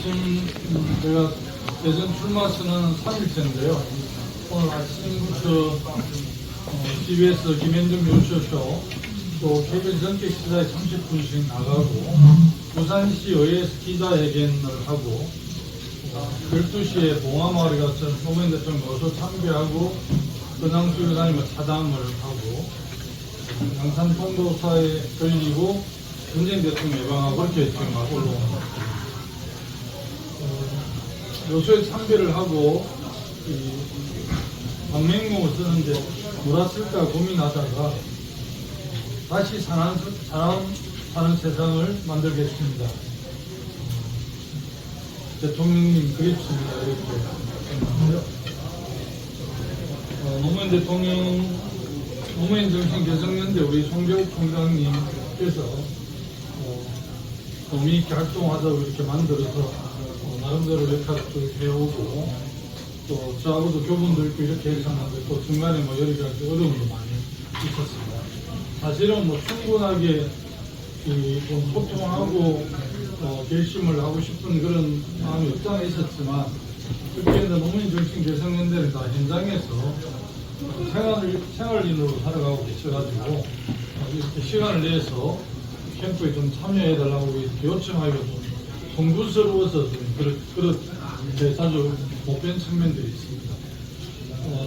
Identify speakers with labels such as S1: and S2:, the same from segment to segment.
S1: 제가 대선 출마 선언은 3일째인데요. 오늘 아침부터 TBS 김현정 뉴스쇼 또 KBS 전격 시사에 30분씩 나가고 부산시 의회에서 기자회견을 하고 12시에 봉화마을에 가서 노무현 대통령 모셔 참배하고 근황수를 다니며 차담을 하고 양산 통도사에 걸리고 문재인 대통령 예방하고 그렇게 지금 막 올라옵니다. 요소에 참배를 하고 방맹목을 쓰는데 뭐라 쓸까 고민하다가 다시 사는 세상을 만들겠습니다. 대통령님 그립습니다. 이렇게 생각하고요. 노무현 대통령, 노무현 정신 개성연대 우리 송교욱 총장님께서 의미 있게 활동하자고 이렇게 만들어서 나름대로 역할도 해오고 또 저하고도 교분도 있고 이렇게 했었는데 또 중간에 뭐 여러 가지 어려움도 많이 있었습니다. 사실은 뭐 충분하게 좀 소통하고 결심을 하고 싶은 그런 마음이 없잖아 있었지만 그렇게 노무현 정신 개성연대는 다 현장에서 생활인으로 살아가고 계셔가지고 이렇게 시간을 내서 캠프에 좀 참여해달라고 이렇게 요청하기가 좀 송구스러워서 좀 그렇게 자주 못 뵌 측면들이 있습니다.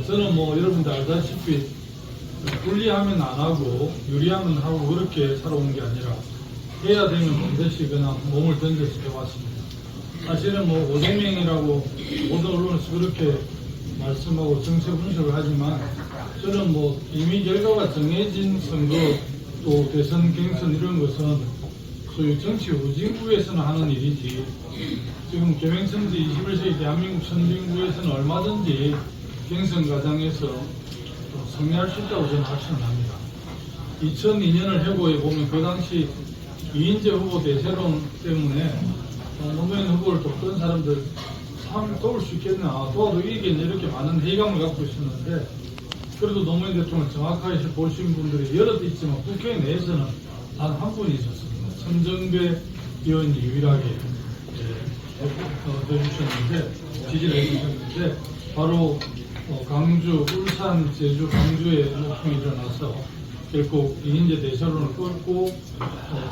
S1: 저는 뭐 여러분들 알다시피 분리하면 안 하고 유리하면 하고 그렇게 살아온 게 아니라 해야 되면 반드시 그냥 몸을 던져서 해왔습니다. 사실은 뭐 오대명이라고 모든 언론에서 그렇게 말씀하고 정책 분석을 하지만 저는 뭐 이미 결과가 정해진 선거 또 대선 경선 이런 것은 소위 정치 후진국에서는 하는 일이지 지금 개명선지 21세기 대한민국 선진국에서는 얼마든지 경선 과정에서 승리할 수 있다고 저는 확신합니다. 2002년을 해고해 보면 그 당시 이인재 후보 대세론 때문에 노무현 후보를 돕던 사람들 참 도울 수 있겠나 도와도 이기겠나 이렇게 많은 회의감을 갖고 있었는데 그래도 노무현 대통령을 정확하게 보신 분들이 여럿 있지만 국회 내에서는 단 한 분이 있었습니다. 천정배 의원이 유일하게 해주셨는데 지지를 해주셨는데 바로 강주, 울산, 제주, 강주에 목통이 일어나서 결국 이인재 대세론을 끌고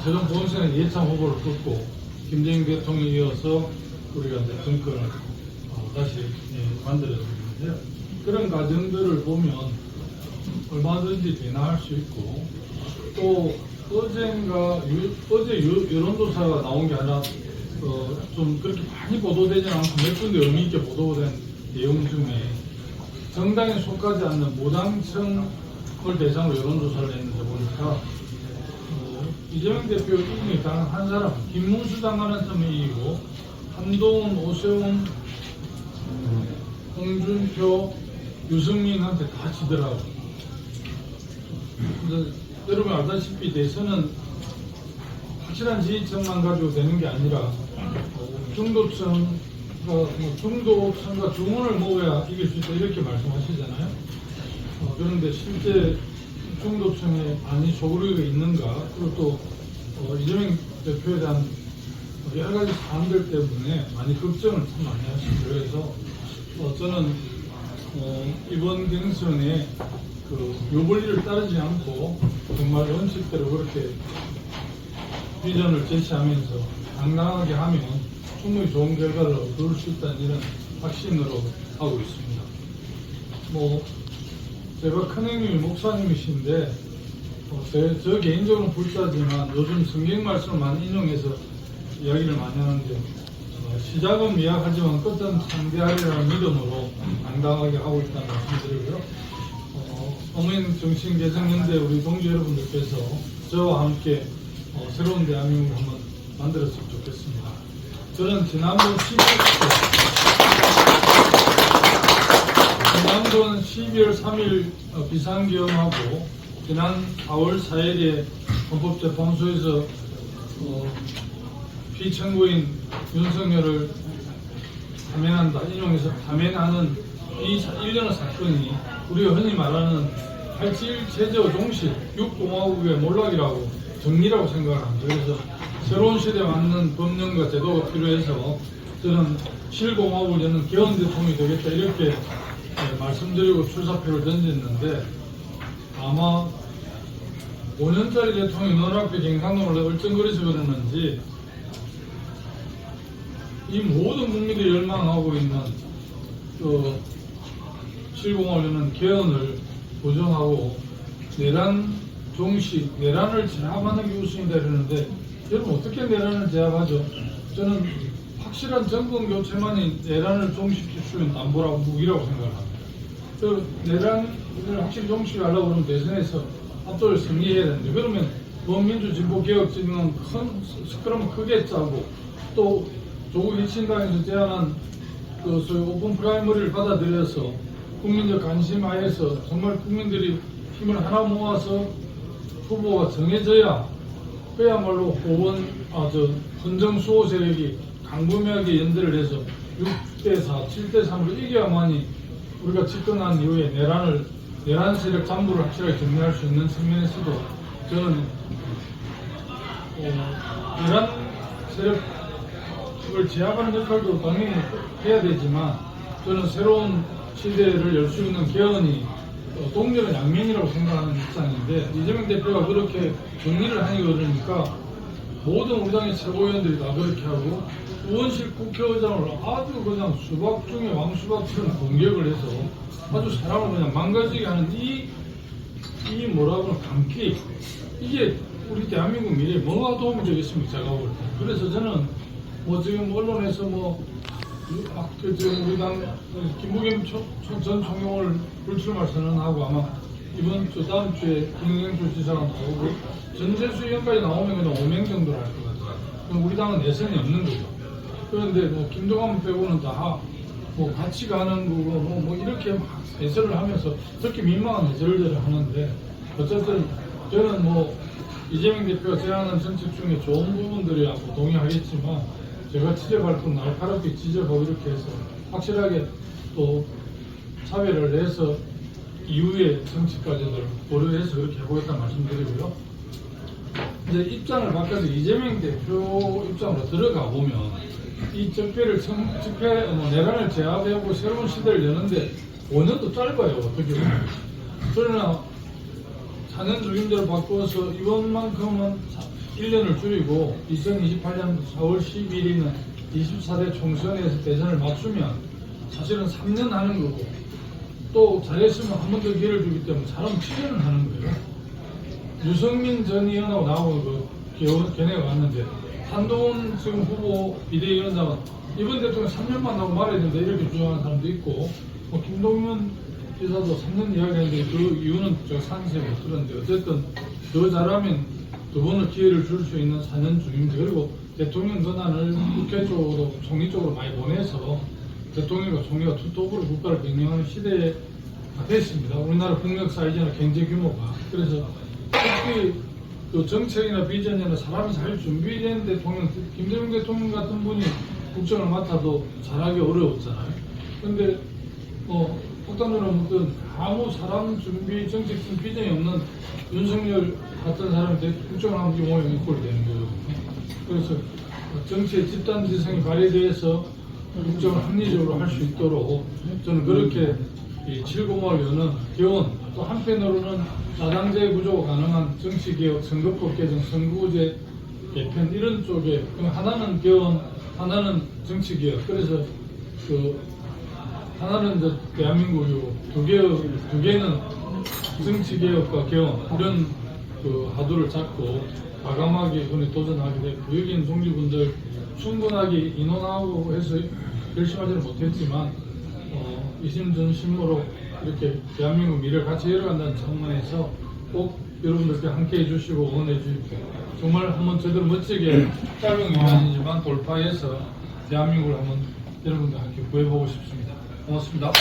S1: 최종 본선에 예찬 후보를 끌고 김대중 대통령이 이어서 우리가 이제 정권을 다시 만들어졌는데요. 그런 과정들을 보면 얼마든지 변화할 수 있고 또 어제 여론조사가 나온 게 아니라 좀 그렇게 많이 보도되지 않고 몇 군데 의미 있게 보도된 내용 중에 정당에 속하지 않는 무당층을 대상으로 여론조사를 했는데 보니까 이재명 대표 이름이 단 한 사람 김문수 장관한 점이 이기고 한동훈, 오세훈, 홍준표, 유승민한테 다 지더라고요. 여러분 알다시피 대선은 확실한 지지층만 가지고 되는 게 아니라 중도층과 중원을 모아야 이길 수 있다 이렇게 말씀하시잖아요. 그런데 실제 중도층에 많이 소구력이 있는가 그리고 또 이재명 대표에 대한 여러 가지 사안들 때문에 많이 걱정을 참 많이 하시죠. 그래서 저는 이번 경선에 요벌리를 따르지 않고 정말 원칙대로 그렇게 비전을 제시하면서 당당하게 하면 충분히 좋은 결과를 얻을 수 있다는 이런 확신으로 하고 있습니다. 제가 큰형님이 목사님이신데 저 개인적으로는 불자지만 요즘 성경 말씀을 많이 인용해서 이야기를 많이 하는데 시작은 미약하지만 끝은 창대하리라는 믿음으로 당당하게 하고 있다는 말씀드리고요. 노무현 정신 개성연대 우리 동지 여러분들께서 저와 함께 새로운 대한민국을 한번 만들었으면 좋겠습니다. 저는 지난번 12월 3일 비상계엄하고 지난 4월 4일에 헌법재판소에서 피청구인 윤석열을 파면한다, 인용해서 파면하는 이 일련의 사건이 우리가 흔히 말하는 87 체제의 종식, 6공화국의 몰락이라고 정리라고 생각을 합니다. 그래서 새로운 시대에 맞는 법령과 제도가 필요해서 저는 실공화국을 여는 개헌 대통령이 되겠다 이렇게 말씀드리고 출사표를 던졌는데 아마 5년짜리 대통령이 눈앞에 갱상동을 얼쩡거려서 그러는지 이 모든 국민들이 열망하고 있는 그 실공화국은 개헌을 부정하고 내란 종식, 내란을 제압하는 게 우선이다 이러는데 여러분 어떻게 내란을 제압하죠? 저는 확실한 정권 교체만이 내란을 종식할 수 있는 담보라고 무기라고 생각합니다. 그 내란을 확실히 종식하려고 그러면 대선에서 압도를 승리해야 되는데 그러면 범민주진보개혁진은 큰 스크럼 크게 짜고 또 조국 혁신당에서 제안한 그 소위 오픈 프라이머리를 받아들여서 국민적 관심하에서 정말 국민들이 힘을 하나 모아서 후보가 정해져야 그야말로 헌정 수호 세력이 강금하게 연대를 해서 6대4, 7대3으로 이겨야만이 우리가 집권한 이후에 내란 세력 잠부를 확실하게 정리할 수 있는 측면에서도 저는 내란 세력을 제압하는 역할도 당연히 해야 되지만 저는 새로운 시대를 열 수 있는 개헌이 동력은 양면이라고 생각하는 입장인데 이재명 대표가 그렇게 정리를 하니 그러니까 모든 우리 당의 최고위원들이 다 그렇게 하고 의원실 국회의장을 아주 그냥 수박 중에 왕수박처럼 공격을 해서 아주 사람을 그냥 망가지게 하는 이 뭐라고 감기 이게 우리 대한민국 미래에 뭐가 도움이 되겠습니까? 제가 볼 때. 그래서 저는 뭐 지금 언론에서 지금 우리 당 김부겸 전 총영을 불출마 선언하고 아마 이번 주 다음 주에 김경수 지사가 나오고 전재수 의원까지 나오면 그냥 5명 정도로 할 것 같아요. 그럼 우리 당은 내선이 없는 거죠. 그런데 김동완 빼고는 다 같이 가는 거고 이렇게 막 해설을 하면서 그렇게 민망한 해설들을 하는데 어쨌든 저는 이재명 대표가 제안한 정책 중에 좋은 부분들이야 동의하겠지만 제가 지적할 건 날카롭게 지적하고 이렇게 해서 확실하게 또 차별을 해서 이후의 정치까지도 고려해서 그렇게 해보겠다는 말씀드리고요. 이제 입장을 바꿔서 이재명 대표 입장으로 들어가 보면 이 적폐를 내란을 제압하고 새로운 시대를 여는데 5년도 짧아요. 어떻게 보면. 그러나 4년 주임대로 바꿔서 이번만큼은 1년을 줄이고 2028년 4월 12일에는 24대 총선에서 대선을 맞추면 사실은 3년 하는 거고 또 잘했으면 한 번 더 기회를 주기 때문에 잘하면 7년을 하는 거예요. 유승민 전 의원하고 나하고 견해가 왔는데 한동훈 지금 후보 비대위원장은 이번 대통령 3년만 하고 말아야 된다 이렇게 주장하는 사람도 있고 김동연 지사도 3년 이야기했는데 그 이유는 제가 상세히 못 들었는데 어쨌든 더 잘하면 두 번을 기회를 줄 수 있는 4년 중임제 그리고 대통령 권한을 국회 쪽으로 총리 쪽으로 많이 보내서 대통령과 총리가 투톱으로 국가를 경영하는 시대가 됐습니다. 우리나라 국력사 이제는 경제 규모가 그래서 특히 그 정책이나 비전이나 사람이 잘 준비된 대통령 김대중 대통령 같은 분이 국정을 맡아도 잘하기 어려웠잖아요. 근데 폭탄으로 묻든 아무 사람 준비 정책 비전이 없는 윤석열 같은 사람이 국정을 하면 용어에 이꼴이 되는 거거든요. 그래서 정치의 집단지성이 발휘돼서 국정을 합리적으로 할 수 있도록 저는 그렇게 이 7공화를 여는 개헌 또 한편으로는 다당제 구조가 가능한 정치개혁, 선거법 개정, 선거구제 개편 이런 쪽에 하나는 개헌, 하나는 정치개혁 그래서 하나는 이제 대한민국이고 두 개는 정치개혁과 개헌 이런 하도를 잡고 과감하게 이번에 도전하게 됐고 여기 있는 동지분들 충분하게 인원하고 해서 열심히 하지는 못했지만 이심전심으로 이렇게 대한민국 미래를 같이 열어간다는 측면에서 꼭 여러분들께 함께 해주시고 응원해 주십시오. 정말 한번 제대로 멋지게 짧은 기간이지만 돌파해서 대한민국을 한번 여러분과 함께 구해보고 싶습니다. 고맙습니다.